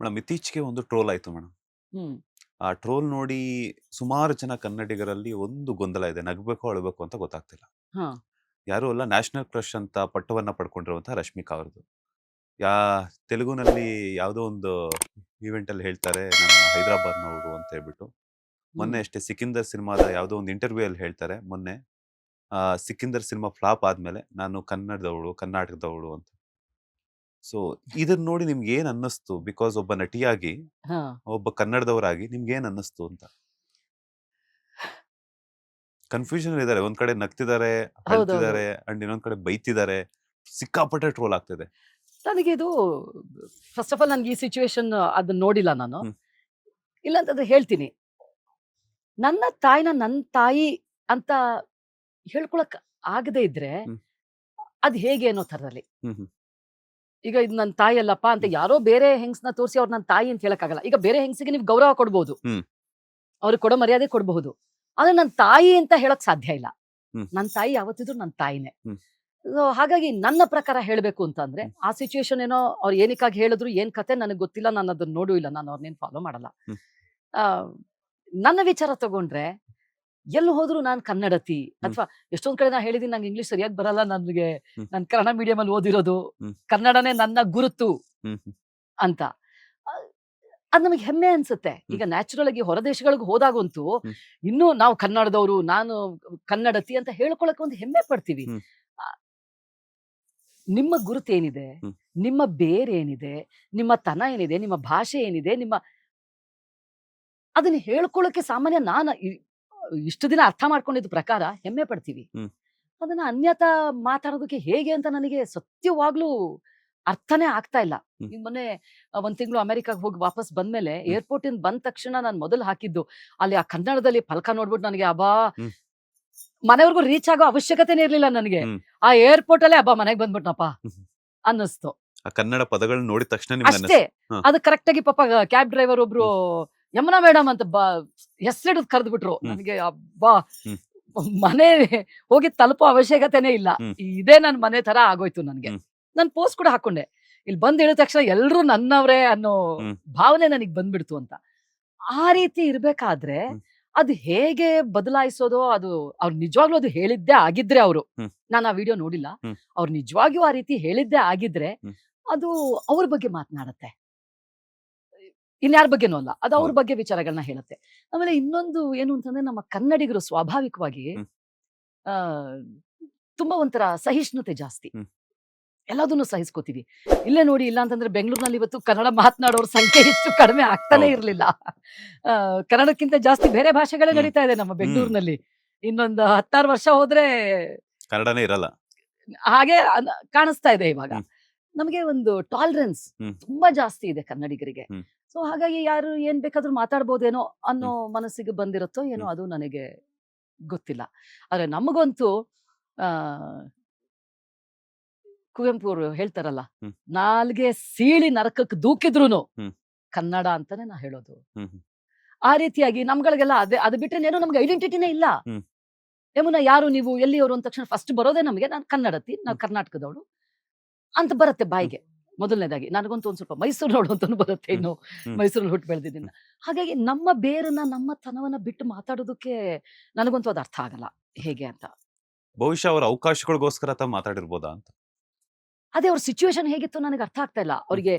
Madam ಇತ್ತೀಚೆಗೆ ಒಂದು troll ಆಯ್ತು ಮೇಡಮ್. ಹ್ಮ್. ಆ ಟ್ರೋಲ್ ನೋಡಿ ಸುಮಾರು ಜನ ಕನ್ನಡಿಗರಲ್ಲಿ ಒಂದು ಗೊಂದಲ ಇದೆ, ನಗಬೇಕೋ ಅಳಬೇಕು ಅಂತ ಗೊತ್ತಾಗ್ತಿಲ್ಲ. ಹಾ. ಯಾರು ಅಲ್ಲ, ನ್ಯಾಷನಲ್ ಕ್ರಶ್ ಅಂತ ಪಟ್ಟವನ್ನ ಪಡ್ಕೊಂಡಿರುವಂತಹ ರಶ್ಮಿಕಾ ಅವ್ರದ್ದು. ಯಾ ತೆಲುಗುನಲ್ಲಿ ಯಾವುದೋ ಒಂದು ಈವೆಂಟ್ ಅಲ್ಲಿ ಹೇಳ್ತಾರೆ, ನಾನು ಹೈದರಾಬಾದ್ನವರು ಅಂತ ಹೇಳ್ಬಿಟ್ಟು. ಹ್ಮ್. ಮೊನ್ನೆ ಅಷ್ಟೇ ಸಿಕಿಂದರ್ ಸಿನಿಮಾದ ಯಾವುದೋ ಒಂದು ಇಂಟರ್ವ್ಯೂ ಅಲ್ಲಿ ಹೇಳ್ತಾರೆ, ಮೊನ್ನೆ ಸಿಕಿಂದರ್ ಸಿನಿಮಾ ಫ್ಲಾಪ್ ಆದ್ಮೇಲೆ ನಾನು ಕನ್ನಡದವಳು, ಕರ್ನಾಟಕದವಳು ಅಂತ. ಸೊ ಇದನ್ನ ನೋಡಿ ನಿಮ್ಗೆ ಏನ್ ಅನ್ನಿಸ್ತು? ಬಿಕಾಸ್ ಒಬ್ಬ ನಟಿಯಾಗಿ, ಹಾ. ಒಬ್ಬ ಕನ್ನಡದವರಾಗಿ ನಿಮ್ಗೆ ಏನ್ ಅನ್ನಿಸ್ತು ಅಂತ. ಕನ್ಫ್ಯೂಷನ್ ಇದಾರೆ, ಒಂದ್ ಕಡೆ ನಗ್ತಿದ್ದಾರೆ, ಹೌದೌದು. ಅಳ್ತಿದ್ದಾರೆ, ಅಂಡ್ ಇನ್ನೊಂದ್ ಕಡೆ ಬೈತಿದ್ದಾರೆ. ಸಿಕ್ಕಾಪಟ್ಟೆ ಟ್ರೋಲ್ ಆಗ್ತಿದೆ. ನನಗೆ ಇದು ಫಸ್ಟ್ ಆಫ್ ಆಲ್ ನನ್ಗೆ ಈ ಸಿಚುವೇಶನ್ ಅದನ್ನ ನೋಡಿಲ್ಲ ನಾನು. ಹ್ಮ್. ಇಲ್ಲ ಅಂತಂದ್ರೆ ಹೇಳ್ತೀನಿ. ನನ್ನ ತಾಯಿನ ನನ್ನ ತಾಯಿ ಅಂತ ಹೇಳ್ಕೊಳಕ್ ಆಗದೆ ಇದ್ರೆ ಹ್ಮ್. ಅದ್ ಹೇಗೆ ಅನ್ನೋ ಥರದಲ್ಲಿ. ಹ್ಮ್. ಹ್ಮ್. ಈಗ ಇದು ನನ್ನ ತಾಯಿ ಅಲ್ಲಪ್ಪ ಅಂತ ಯಾರೋ ಬೇರೆ ಹೆಂಗ್ಸ್‌ನ ತೋರಿಸಿ ಅವ್ರು ನನ್ನ ತಾಯಿ ಅಂತ ಹೇಳಕ್ಕಾಗಲ್ಲ. ಈಗ ಬೇರೆ ಹೆಂಗಸಿಗೆ ನೀವು ಗೌರವ ಕೊಡ್ಬೋದು. ಹ್ಮ್. ಅವ್ರಿಗೆ ಕೊಡೋ ಮರ್ಯಾದೆ ಕೊಡಬಹುದು. ಆದ್ರೆ ನನ್ನ ತಾಯಿ ಅಂತ ಹೇಳಕ್ ಸಾಧ್ಯ ಇಲ್ಲ. ಹ್ಮ್. ನನ್ನ ತಾಯಿ ಯಾವತ್ತಿದ್ರು ನನ್ನ ತಾಯಿನೇ. ಹ್ಮ್. ಸೊ ಹಾಗಾಗಿ ನನ್ನ ಪ್ರಕಾರ ಹೇಳ್ಬೇಕು ಅಂತಂದ್ರೆ, ಹ್ಮ್. ಆ ಸಿಚುಯೇಷನ್ ಏನೋ ಅವ್ರು ಏನಕ್ಕಾಗಿ ಹೇಳಿದ್ರು, ಏನ್ ಕತೆ ನನಗ್ ಗೊತ್ತಿಲ್ಲ. ನಾನು ಅದನ್ನ ನೋಡೂ ಇಲ್ಲ. ನಾನು ಅವ್ರನ್ನೇನ್ ಫಾಲೋ ಮಾಡಲ್ಲ. ಹ್ಮ್. ಆ ನನ್ನ ವಿಚಾರ ತಗೊಂಡ್ರೆ, ಎಲ್ಲಿ ಹೋದ್ರು ನಾನ್ ಕನ್ನಡತಿ ಹ್ಮ್. ಅಥವಾ ಎಷ್ಟೊಂದ್ ಕಡೆ ನಾ ಹೇಳಿದೀನಿ ನಂಗೆ ಇಂಗ್ಲಿಷ್ ಸರಿಯಾಗಿ ಬರಲ್ಲ. ನನಗೆ ಹ್ಮ್. ನಾನ್ ಕನ್ನಡ ಮೀಡಿಯಂ ಅಲ್ಲಿ ಓದಿರೋದು. ಹ್ಮ್. ಕನ್ನಡನೇ ನನ್ನ ಗುರುತು ಹ್ಮ್. ಹ್ಮ್. ಅಂತ. ಅ ಅದ್ ನಮಗೆ ಹೆಮ್ಮೆ ಅನ್ಸುತ್ತೆ. ಹ್ಮ್. ಈಗ ನ್ಯಾಚುರಲ್ ಆಗಿ ಹೊರ ದೇಶಗಳಿಗೆ ಹೋದಾಗಂತೂ ಹ್ಮ್. ಇನ್ನೂ ನಾವು ಕನ್ನಡದವರು, ನಾನು ಕನ್ನಡತಿ ಅಂತ ಹೇಳ್ಕೊಳಕ್ಕೆ ಒಂದು ಹೆಮ್ಮೆ ಪಡ್ತೀವಿ. ಹ್ಮ್. ಆ, ನಿಮ್ಮ ಗುರುತೇನಿದೆ, ಹ್ಮ್. ನಿಮ್ಮ ಬೇರೇನಿದೆ, ನಿಮ್ಮ ತನ ಏನಿದೆ, ನಿಮ್ಮ ಭಾಷೆ ಏನಿದೆ, ಅದನ್ನ ಹೇಳ್ಕೊಳಕ್ಕೆ ಸಾಮಾನ್ಯ ನಾನು ಇಷ್ಟು ದಿನ ಅರ್ಥ ಮಾಡ್ಕೊಂಡಿದ್ದ ಪ್ರಕಾರ ಹೆಮ್ಮೆ ಪಡ್ತೀವಿ. ಹ್ಮ್. ಅದನ್ನ ಅನ್ಯತಾ ಮಾತಾಡೋದಕ್ಕೆ ಹೇಗೆ ಅಂತ ನನಗೆ ಸತ್ಯವಾಗ್ಲೂ ಅರ್ಥನೇ ಆಗ್ತಾ ಇಲ್ಲ. ಹ್ಮ್. ಈಗ ಮೊನ್ನೆ 1 ತಿಂಗಳು ಅಮೆರಿಕಾಗ್ ಹೋಗಿ ವಾಪಸ್ ಬಂದ್ಮೇಲೆ ಹ್ಮ್. ಏರ್‌ಪೋರ್ಟ್ ಇಂದ ಬಂದ ತಕ್ಷಣ ನಾನು ಮೊದಲು ಹಾಕಿದ್ದು ಅಲ್ಲಿ ಆ ಕನ್ನಡದಲ್ಲಿ ಫಲಕ ನೋಡ್ಬಿಟ್ಟು ನನಗೆ ಅಬ್ಬಾ! ಹ್ಮ್. ಮನೆವರೆಗೂ ರೀಚ್ ಆಗೋ ಅವಶ್ಯಕತೆನೇ ಇರ್ಲಿಲ್ಲ ನನಗೆ. ಹ್ಮ್. ಆ ಏರ್‌ಪೋರ್ಟ್ ಅಲ್ಲೇ ಅಬ್ಬಾ! ಮನೆಗ್ ಬಂದ್ಬಿಟ್ನಪ್ಪ ಹ್ಮ್. ಅನ್ನಿಸ್ತು. ಆ ಕನ್ನಡ ಪದಗಳನ್ನ ನೋಡಿದ ತಕ್ಷಣ ನಿಮ್ಗೆ ಅಷ್ಟೇ. ಹಾ. ಅದು ಕರೆಕ್ಟ್ ಆಗಿ ಪಾಪ ಕ್ಯಾಬ್ ಡ್ರೈವರ್ ಒಬ್ರು ಯಮುನಾ ಮೇಡಮ್ ಅಂತ ಹೆಸರಿಡಿದು ಕರೆದ್ಬಿಟ್ರು. ಹ್ಮ್. ನನಗೆ ಅಬ್ಬಾ! ಹ್ಮ್. ಮನೆ ಹೋಗಿ ತಲುಪೋ ಅವಶ್ಯಕತೆನೇ ಇಲ್ಲ. ಹ್ಮ್. ಇದೇ ನನ್ ಮನೆ ತರ ಆಗೋಯ್ತು ನನ್ಗೆ. ಹ್ಮ್. ನಾನ್ ಪೋಸ್ಟ್ ಕೂಡ ಹಾಕೊಂಡೆ. ಇಲ್ಲಿ ಬಂದ್ ಇಳಿದ ತಕ್ಷಣ ಎಲ್ರೂ ನನ್ನವ್ರೇ ಅನ್ನೋ ಹ್ಮ್. ಭಾವನೆ ನನಗ್ ಬಂದ್ಬಿಡ್ತು ಅಂತ. ಆ ರೀತಿ ಇರ್ಬೇಕಾದ್ರೆ ಹ್ಮ್. ಅದು ಹೇಗೆ ಬದಲಾಯಿಸೋದೋ, ಅದು ಅವ್ರು ನಿಜವಾಗ್ಲೂ ಅದು ಹೇಳಿದ್ದೇ ಆಗಿದ್ರೆ ಅವ್ರು, ಹ್ಮ್. ನಾನು ಆ ವಿಡಿಯೋ ನೋಡಿಲ್ಲ. ಹ್ಮ್. ಅವ್ರು ನಿಜವಾಗಿಯೂ ಆ ರೀತಿ ಹೇಳಿದ್ದೇ ಆಗಿದ್ರೆ ಹ್ಮ್. ಅದು ಅವ್ರ ಬಗ್ಗೆ ಮಾತನಾಡತ್ತೆ. ಇನ್ಯಾರ ಬಗ್ಗೆನೂ ಅಲ್ಲ. ಅದು ಅವ್ರ ಹೌದು. ಬಗ್ಗೆ ವಿಚಾರಗಳನ್ನ ಹೇಳುತ್ತೆ. ಆಮೇಲೆ ಇನ್ನೊಂದು ಏನು ಅಂತಂದ್ರೆ, ನಮ್ಮ ಕನ್ನಡಿಗರು ಸ್ವಾಭಾವಿಕವಾಗಿ ಹ್ಮ್. ಆ ತುಂಬಾ ಒಂಥರ ಸಹಿಷ್ಣುತೆ ಜಾಸ್ತಿ. ಹ್ಮ್. ಎಲ್ಲದನ್ನು ಸಹಿಸ್ಕೋತೀವಿ. ಇಲ್ಲೇ ನೋಡಿ, ಇಲ್ಲ ಅಂತಂದ್ರೆ ಬೆಂಗಳೂರಿನಲ್ಲಿ ಇವತ್ತು ಕನ್ನಡ ಮಾತನಾಡೋರ ಸಂಖ್ಯೆ ಇಷ್ಟು ಕಡಿಮೆ ಆಗ್ತಾನೆ ಹೌದು. ಇರ್ಲಿಲ್ಲ. ಕನ್ನಡಕ್ಕಿಂತ ಜಾಸ್ತಿ ಬೇರೆ ಭಾಷೆಗಳೇ ಹ್ಮ್. ನಡೀತಾ ಇದೆ ನಮ್ಮ ಹ್ಮ್. ಬೆಂಗಳೂರಿನಲ್ಲಿ. ಇನ್ನೊಂದು 16 ವರ್ಷ ಹೋದ್ರೆ ಕನ್ನಡನೇ ಇರಲ್ಲ. ಹಾಗೆ ಕಾಣಿಸ್ತಾ ಇದೆ ಇವಾಗ. ಹ್ಮ್. ನಮಗೆ ಒಂದು ಟಾಲರೆನ್ಸ್ ಹ್ಮ್. ತುಂಬಾ ಜಾಸ್ತಿ ಇದೆ ಕನ್ನಡಿಗರಿಗೆ. ಹ್ಮ್. ಸೊ ಹಾಗಾಗಿ ಯಾರು ಏನ್ ಬೇಕಾದ್ರೂ ಮಾತಾಡ್ಬೋದೇನೋ ಅನ್ನೋ ಹ್ಮ್. ಮನಸ್ಸಿಗೆ ಬಂದಿರುತ್ತೋ ಏನೋ, ಹ್ಮ್. ಅದು ನನಗೆ ಗೊತ್ತಿಲ್ಲ. ಆದ್ರೆ ನಮಗಂತೂ ಆ ಕುವೆಂಪು ಅವರು ಹೇಳ್ತಾರಲ್ಲ, ಹ್ಮ್. ನಾಲ್ಗೆ ಸೀಳಿ ನರಕಕ್ಕೆ ದೂಕಿದ್ರುನು ಹ್ಮ್. ಕನ್ನಡ ಅಂತಾನೆ ನಾ ಹೇಳೋದು. ಹ್ಮ್. ಹ್ಮ್. ಆ ರೀತಿಯಾಗಿ ನಮ್ಗಳಿಗೆಲ್ಲ ಅದು ಬಿಟ್ರೆ ಏನೋ ನಮ್ಗೆ ಐಡೆಂಟಿಟಿನೇ ಇಲ್ಲ. ಹ್ಮ್. ಯಮುನಾ ಯಾರು ನೀವು, ಎಲ್ಲಿಯವರು ಅಂದ ತಕ್ಷಣ ಫಸ್ಟ್ ಬರೋದೇ ನಮಗೆ ನಾನು ಕನ್ನಡತಿ, ನಾವು ಕರ್ನಾಟಕದವಳು ಅಂತ ಬರುತ್ತೆ ಹ್ಮ್. ಬಾಯಿಗೆ. ಮೊದಲನೇದಾಗಿ ನನಗಂತೂ ಒಂದ್ ಸ್ವಲ್ಪ ಮೈಸೂರಿನವಳು ಅಂತಾನು ಬರುತ್ತೆ. ಹ್ಮ್. ಇನ್ನು ಹ್ಮ್. ಮೈಸೂರಲ್ಲಿ ಹುಟ್ಟು ಬೆಳೆದಿದ್ದೀನಿ. ಹಾಗಾಗಿ ನಮ್ಮ ಬೇರನ್ನ, ನಮ್ಮ ತನವನ್ನ ಬಿಟ್ಟು ಮಾತಾಡೋದಕ್ಕೆ ನನಗಂತೂ ಅದು ಅರ್ಥ ಆಗಲ್ಲ ಹೇಗೆ ಅಂತ. ಬಹುಶಃ ಅವ್ರ ಅವಕಾಶಗಳಿಗೋಸ್ಕರ ತ ಮಾತಾಡಿರ್ಬೋದಾ ಅಂತ. ಅದೇ ಅವ್ರ ಸಿಚುವೇಶನ್ ಹೇಗಿತ್ತು ನನಗೆ ಅರ್ಥ ಆಗ್ತಾ ಇಲ್ಲ. ಹ್ಮ್. ಅವ್ರಿಗೆ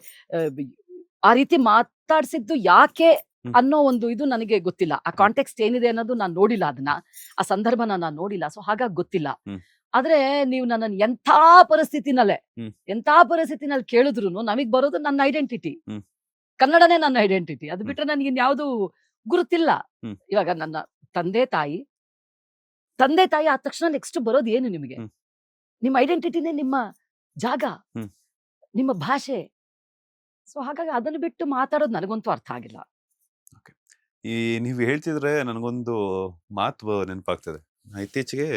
ಆ ರೀತಿ ಮಾತಾಡ್ಸಿದ್ದು ಯಾಕೆ ಹ್ಮ್. ಅನ್ನೋ ಒಂದು ಇದು ನನಗೆ ಗೊತ್ತಿಲ್ಲ. ಆ ಹ್ಮ್. ಕಾಂಟೆಕ್ಸ್ಟ್ ಏನಿದೆ ಅನ್ನೋದು ನಾನು ನೋಡಿಲ್ಲ ಅದನ್ನ. ಆ ಸಂದರ್ಭನ ನಾನು ನೋಡಿಲ್ಲ. ಸೊ ಹಾಗಾಗಿ ಗೊತ್ತಿಲ್ಲ. ಹ್ಮ್. ಆದ್ರೆ ನೀವು ನನ್ನನ್ನು ಎಂಥ ಹ್ಮ್. ಪರಿಸ್ಥಿತಿನಲ್ಲಿ ಕೇಳಿದ್ರುನು ನಮಗ್ ಬರೋದು ನನ್ನ ಐಡೆಂಟಿಟಿ. ಹ್ಮ್. ಕನ್ನಡನೇ ನನ್ನ ಐಡೆಂಟಿಟಿ. ಅದು ಹ್ಮ್. ಬಿಟ್ರೆ ನನಗೆ ಇನ್ಯಾವುದು ಗುರುತಿಲ್ಲ. ಹ್ಮ್. ಇವಾಗ ನನ್ನ ತಂದೆ ತಾಯಿ ಆದ ತಕ್ಷಣ ನೆಕ್ಸ್ಟ್ ಬರೋದು ಏನು ನಿಮಗೆ? ಹ್ಮ್. ನಿಮ್ಮ ಐಡೆಂಟಿಟಿನೇ ನಿಮ್ಮ ಜಾಗ, ಹ್ಮ್. ನಿಮ್ಮ ಭಾಷೆ. ಸೊ ಹಾಗಾಗಿ ಅದನ್ನು ಬಿಟ್ಟು ಮಾತಾಡೋದು ನನಗಂತೂ ಅರ್ಥ ಆಗಿಲ್ಲ. ಓಕೆ. ಈ ನೀವು ಹೇಳ್ತಿದ್ರೆ ನನಗೊಂದು ಮಾತು ನೆನಪಾಗ್ತದೆ. ನಾನು ಇತ್ತೀಚೆಗೆ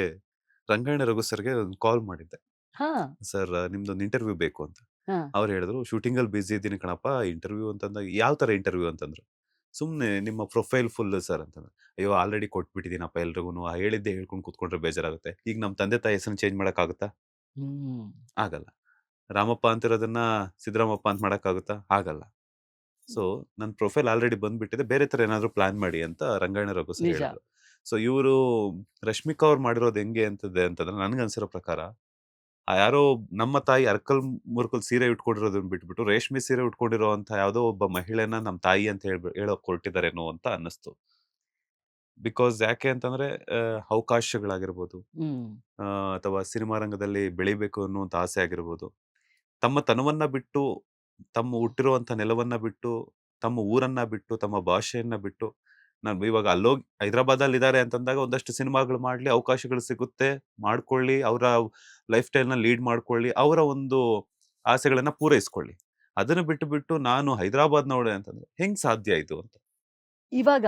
ರಂಗಾಯಣ ರಘು ಸರ್ಗೆ ಒಂದು ಕಾಲ್ ಮಾಡಿದ್ದೆ. ಹಾ. ಸರ್, ನಿಮ್ದೊಂದು ಇಂಟರ್ವ್ಯೂ ಬೇಕು ಅಂತ. ಹಾ. ಅವ್ರು ಹೇಳಿದ್ರು, ಶೂಟಿಂಗ್ ಅಲ್ಲಿ ಬಿಸಿ ಇದ್ದೀನಿ ಕಣಪ್ಪ, ಇಂಟರ್ವ್ಯೂ ಅಂತಂದಾಗ ಯಾವ ತರ ಇಂಟರ್ವ್ಯೂ ಅಂತಂದ್ರು. ಸುಮ್ನೆ ನಿಮ್ಮ ಪ್ರೊಫೈಲ್ ಫುಲ್ ಸರ್ ಅಂತಂದ್ರೆ. ಅಯ್ಯೋ, ಆಲ್ರೆಡಿ ಕೊಟ್ಬಿಟ್ಟಿದ್ದೀನಪ್ಪ ಎಲ್ರಿಗೂ, ಹೇಳಿದ್ದೆ ಹೇಳ್ಕೊಂಡು ಕೂತ್ಕೊಂಡ್ರೆ ಬೇಜಾರಾಗುತ್ತೆ. ಈಗ ನಮ್ಮ ತಂದೆ ತಾಯಿ ಹೆಸರನ್ನ ಚೇಂಜ್ ಮಾಡಕ್ಕಾಗುತ್ತಾ? ಹ್ಮ್. ಆಗಲ್ಲ. ರಾಮಪ್ಪ ಅಂತಿರೋದನ್ನ ಸಿದ್ದರಾಮಪ್ಪ ಅಂತ ಮಾಡಕ್ಕಾಗುತ್ತಾ? ಆಗಲ್ಲ. ಸೊ ನನ್ನ ಪ್ರೊಫೈಲ್ ಆಲ್ರೆಡಿ ಬಂದ್ಬಿಟ್ಟಿದೆ, ಬೇರೆ ತರ ಏನಾದ್ರು ಪ್ಲಾನ್ ಮಾಡಿ ಅಂತ ರಂಗಾಯಣ ರಘು ಸರ್ ನಿಜ. ಹೇಳಿದ್ರು. ಸೊ ಇವರು ರಶ್ಮಿಕಾ ಅವ್ರು ಮಾಡಿರೋದು ಹೆಂಗೆ ಅಂತಂದ್ರೆ ನನ್ಗನ್ಸಿರೋ ಪ್ರಕಾರ ಯಾರೋ ನಮ್ಮ ತಾಯಿ ಅರ್ಕಲ್ ಮುರ್ಕಲ್ ಸೀರೆ ಉಟ್ಕೊಂಡಿರೋದನ್ನ ಬಿಟ್ಬಿಟ್ಟು ರೇಷ್ಮೆ ಸೀರೆ ಉಟ್ಕೊಂಡಿರೋ ಅಂತ ಯಾವುದೋ ಒಬ್ಬ ಮಹಿಳೆನ ನಮ್ಮ ತಾಯಿ ಅಂತ ಹೇಳೋಕ್ ಹೊರಟಿದಾರೇನೋ ಅಂತ ಅನ್ನಿಸ್ತು. ಬಿಕಾಸ್ ಯಾಕೆ ಅಂತಂದ್ರೆ ಅವಕಾಶಗಳಾಗಿರ್ಬೋದು, ಹ್ಮ್. ಅಥವಾ ಸಿನಿಮಾ ರಂಗದಲ್ಲಿ ಬೆಳಿಬೇಕು ಅನ್ನುವಂಥ ಆಸೆ ಆಗಿರ್ಬೋದು, ತಮ್ಮ ತನವನ್ನ ಬಿಟ್ಟು, ತಮ್ಮ ಹುಟ್ಟಿರುವಂತ ನೆಲವನ್ನ ಬಿಟ್ಟು, ತಮ್ಮ ಊರನ್ನ ಬಿಟ್ಟು, ತಮ್ಮ ಭಾಷೆಯನ್ನ ಬಿಟ್ಟು, ನಾನು ಇವಾಗ ಅಲ್ಲೋಗಿ ಹೈದರಾಬಾದಲ್ಲಿ ಇದ್ದಾರೆ ಅಂತಂದಾಗ ಒಂದಷ್ಟು ಸಿನಿಮಾಗಳು ಮಾಡ್ಲಿ, ಅವಕಾಶಗಳು ಸಿಗುತ್ತೆ, ಮಾಡ್ಕೊಳ್ಳಿ, ಅವರ ಲೈಫ್ ಸ್ಟೈಲ್ನ ಲೀಡ್ ಮಾಡ್ಕೊಳ್ಳಿ, ಅವರ ಒಂದು ಆಸೆಗಳನ್ನ ಪೂರೈಸ್ಕೊಳ್ಳಿ. ಅದನ್ನ ಬಿಟ್ಟು ನಾನು ಹೈದರಾಬಾದ್ ನೋಡೆ ಅಂತಂದ್ರೆ ಹೆಂಗ್ ಸಾಧ್ಯ ಆಯ್ತು ಅಂತ. ಇವಾಗ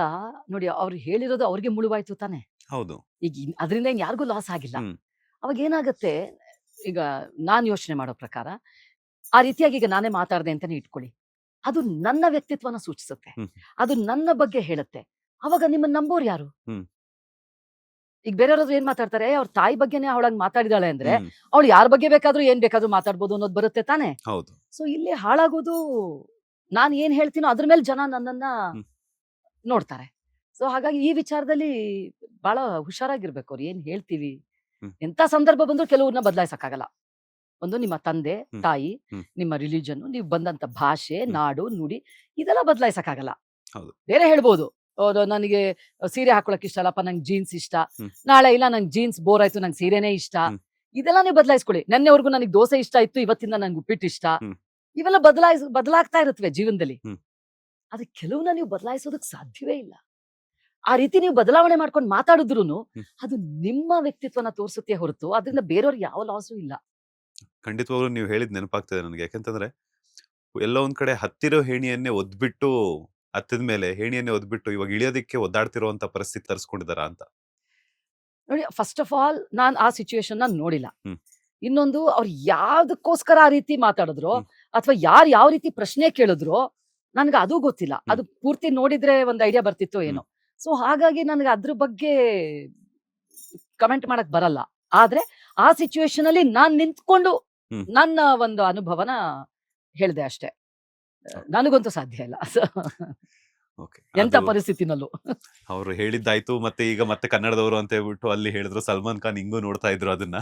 ನೋಡಿ ಅವ್ರು ಹೇಳಿರೋದು ಅವ್ರಿಗೆ ಮುಳುವಾಯ್ತು ತಾನೆ. ಹೌದು. ಈಗ ಅದರಿಂದ ಯಾರಿಗೂ ಲಾಸ್ ಆಗಿಲ್ಲ. ಹ್ಮ್. ಅವಾಗ ಏನಾಗತ್ತೆ, ಈಗ ನಾನ್ ಯೋಚನೆ ಮಾಡೋ ಪ್ರಕಾರ ಆ ರೀತಿಯಾಗಿ ಈಗ ನಾನೇ ಮಾತಾಡ್ದೆ ಅಂತಾನೆ ಇಟ್ಕೊಳ್ಳಿ, ಅದು ನನ್ನ ವ್ಯಕ್ತಿತ್ವನ ಸೂಚಿಸುತ್ತೆ, ಹ್ಮ್. ಅದು ನನ್ನ ಬಗ್ಗೆ ಹೇಳುತ್ತೆ. ಅವಾಗ ನಿಮ್ಮನ್ನ ನಂಬೋರು ಯಾರು? ಹ್ಮ್. ಈಗ ಬೇರೆಯವ್ರಾದ್ರು ಏನ್ ಮಾತಾಡ್ತಾರೆ, ಅವ್ರ ತಾಯಿ ಬಗ್ಗೆನೇ ಅವಳಂಗ್ ಮಾತಾಡಿದಾಳೆ ಅಂದ್ರೆ ಹ್ಮ್. ಅವಳು ಯಾರ ಬಗ್ಗೆ ಬೇಕಾದ್ರೂ ಏನ್ ಬೇಕಾದ್ರೂ ಮಾತಾಡ್ಬೋದು ಅನ್ನೋದು ಬರುತ್ತೆ ತಾನೆ. ಹೌದು. ಸೊ ಇಲ್ಲಿ ಹಾಳಾಗೋದು ನಾನ್ ಏನ್ ಹೇಳ್ತೀನೋ ಅದ್ರ ಮೇಲೆ ಜನ ನನ್ನನ್ನ ಹ್ಮ್. ನೋಡ್ತಾರೆ. ಸೊ ಹಾಗಾಗಿ ಈ ವಿಚಾರದಲ್ಲಿ ಬಹಳ ಹುಷಾರಾಗಿರ್ಬೇಕು. ಅವ್ರು ಏನ್ ಹೇಳ್ತೀವಿ, ಹ್ಮ್. ಎಂತ ಸಂದರ್ಭ ಬಂದ್ರು ಕೆಲವ್ರನ್ನ ಬದಲಾಯಿಸಕ್ಕಾಗಲ್ಲ. ಒಂದು ನಿಮ್ಮ ತಂದೆ ಹ್ಮ್. ತಾಯಿ, ಹ್ಮ್. ನಿಮ್ಮ ರಿಲಿಜನ್, ನೀವು ಬಂದಂತ ಭಾಷೆ, ಹ್ಮ್. ನಾಡು ನುಡಿ, ಇದೆಲ್ಲ ಬದಲಾಯಿಸಕ್ಕಾಗಲ್ಲ. ಹೌದು. ಬೇರೆ ಹೇಳ್ಬೋದು, ಹೌದು ನನಗೆ ಸೀರೆ ಹಾಕೊಳಕ್ ಇಷ್ಟ ಅಲ್ಲಪ್ಪ, ನಂಗೆ ಜೀನ್ಸ್ ಇಷ್ಟ, ಹ್ಮ್. ನಾಳೆ ಇಲ್ಲ ನಂಗೆ ಜೀನ್ಸ್ ಬೋರ್ ಆಯ್ತು, ನಂಗೆ ಸೀರೆನೇ ಇಷ್ಟ, ಹ್ಮ್. ಇದೆಲ್ಲ ನೀವು ಬದಲಾಯಿಸ್ಕೊಳ್ಳಿ. ನೆನ್ನೆವರೆಗೂ ನನಗೆ ದೋಸೆ ಇಷ್ಟ ಇತ್ತು, ಇವತ್ತಿಂದ ನಂಗೆ ಉಪ್ಪಿಟ್ಟು ಇಷ್ಟ. ಹ್ಮ್. ಇವೆಲ್ಲ ಬದಲಾಗ್ತಾ ಇರುತ್ತವೆ ಜೀವನದಲ್ಲಿ. ಹ್ಮ್. ಆದ್ರೆ ಕೆಲವನ್ನ ನೀವು ಬದಲಾಯಿಸೋದಕ್ ಸಾಧ್ಯವೇ ಇಲ್ಲ. ಆ ರೀತಿ ನೀವು ಬದಲಾವಣೆ ಮಾಡ್ಕೊಂಡು ಮಾತಾಡಿದ್ರುನು ಹ್ಮ್. ಅದು ನಿಮ್ಮ ವ್ಯಕ್ತಿತ್ವನ ತೋರಿಸುತ್ತೆ ಹೊರತು ಅದರಿಂದ ಬೇರೆಯವ್ರಿಗೆ ಯಾವ ಲಾಸು ಇಲ್ಲ. ಖಂಡಿತವಾಗ್ಲೂ ನೀವು ಹೇಳಿದ್ ನೆನಪಾಗ್ತದೆ ನನಗೆ. ಯಾಕಂತಂದ್ರೆ ಎಲ್ಲೋ ಒಂದ್ ಕಡೆ ಹತ್ತಿರೋ ಹೇಣಿಯನ್ನೇ ಒದ್ಬಿಟ್ಟು, ಹತ್ತದ ಮೇಲೆ ಹೇಣಿಯನ್ನೇ ಒದ್ಬಿಟ್ಟು ಇವಾಗ ಇಳಿಯೋದಕ್ಕೆ ಒದ್ದಾಡ್ತಿರುವಂತ ಪರಿಸ್ಥಿತಿ ತರಿಸ್ಕೊಂಡಿದಾರ ಅಂತ. ನೋಡಿ, ಫಸ್ಟ್ ಆಫ್ ಆಲ್ ನಾನ್ ಆ ಸಿಚುವೇಶನ್ ನೋಡಿಲ್ಲ. ಹ್ಮ್. ಇನ್ನೊಂದು, ಅವ್ರು ಯಾವ್ದಕ್ಕೋಸ್ಕರ ಆ ರೀತಿ ಮಾತಾಡಿದ್ರು ಹ್ಮ್. ಅಥವಾ ಯಾರು ಯಾವ ರೀತಿ ಪ್ರಶ್ನೆ ಕೇಳಿದ್ರು ನನ್ಗೆ ಅದು ಗೊತ್ತಿಲ್ಲ. ಹ್ಮ್. ಅದು ಪೂರ್ತಿ ನೋಡಿದ್ರೆ ಒಂದ್ ಐಡಿಯಾ ಬರ್ತಿತ್ತು ಏನೋ. ಸೊ ಹಾಗಾಗಿ ನನ್ಗೆ ಅದ್ರ ಬಗ್ಗೆ ಕಮೆಂಟ್ ಮಾಡಕ್ ಬರಲ್ಲ. ಆದ್ರೆ ಆ ಸಿಚುವೇಶನ್ ಅಲ್ಲಿ ನಾನ್ ನಿಂತ್ಕೊಂಡು ಹ್ಮ್. ನನ್ನ ಒಂದು ಅನುಭವನ ಹೇಳ್ದೆ ಅಷ್ಟೇ. ನನಗಂತೂ ಸಾಧ್ಯ ಇಲ್ಲ. So, okay. ಎಂತ ಪರಿಸ್ಥಿತಿನಲ್ಲೂ. ಅವ್ರು ಹೇಳಿದ್ದಾಯ್ತು, ಮತ್ತೆ ಈಗ ಮತ್ತೆ ಕನ್ನಡದವರು ಅಂತ ಹೇಳ್ಬಿಟ್ಟು ಅಲ್ಲಿ ಹೇಳಿದ್ರು. ಸಲ್ಮಾನ್ ಖಾನ್ ಹಿಂಗೂ ನೋಡ್ತಾ ಇದ್ರು ಅದನ್ನ.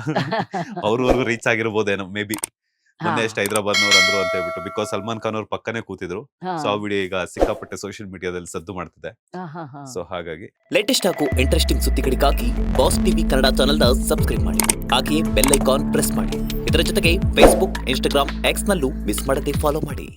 ಅವ್ರವರೆಗೂ ರೀಚ್ ಆಗಿರ್ಬೋದೇನೋ ಮೇ ಬಿ. ಮೊನ್ನೆ ಎಷ್ಟು ಹೈದರಾಬಾದ್ನವ್ರು ಅಂದ್ರು ಅಂತ ಹೇಳ್ಬಿಟ್ಟು. ಬಿಕಾಸ್ ಸಲ್ಮಾನ್ ಖಾನ್ ಅವ್ರ ಪಕ್ಕನೆ ಕೂತಿದ್ರು. ಸೊ ಆ ವಿಡಿಯೋ ಈಗ ಸಿಕ್ಕಾಪಟ್ಟೆ ಸೋಷಿಯಲ್ ಮೀಡಿಯಾದಲ್ಲಿ ಸದ್ದು ಮಾಡ್ತಿದೆ. ಸೊ ಹಾಗಾಗಿ ಲೇಟೆಸ್ಟ್ ಹಾಗೂ ಇಂಟ್ರೆಸ್ಟಿಂಗ್ ಸುದ್ದಿಗಳಿಗಾಗಿ ಬಾಸ್ ಟಿವಿ ಕನ್ನಡ ಚಾನೆಲ್ನ ಸಬ್ಸ್ಕ್ರೈಬ್ ಮಾಡಿ. ಹಾಗೆಯೇ ಬೆಲ್ ಐಕಾನ್ ಪ್ರೆಸ್ ಮಾಡಿ. ಇದರ ಜೊತೆಗೆ ಫೇಸ್ಬುಕ್, ಇನ್ಸ್ಟಾಗ್ರಾಮ್, ಎಕ್ಸ್ ನಲ್ಲೂ ಮಿಸ್ ಮಾಡದೆ ಫಾಲೋ ಮಾಡಿ.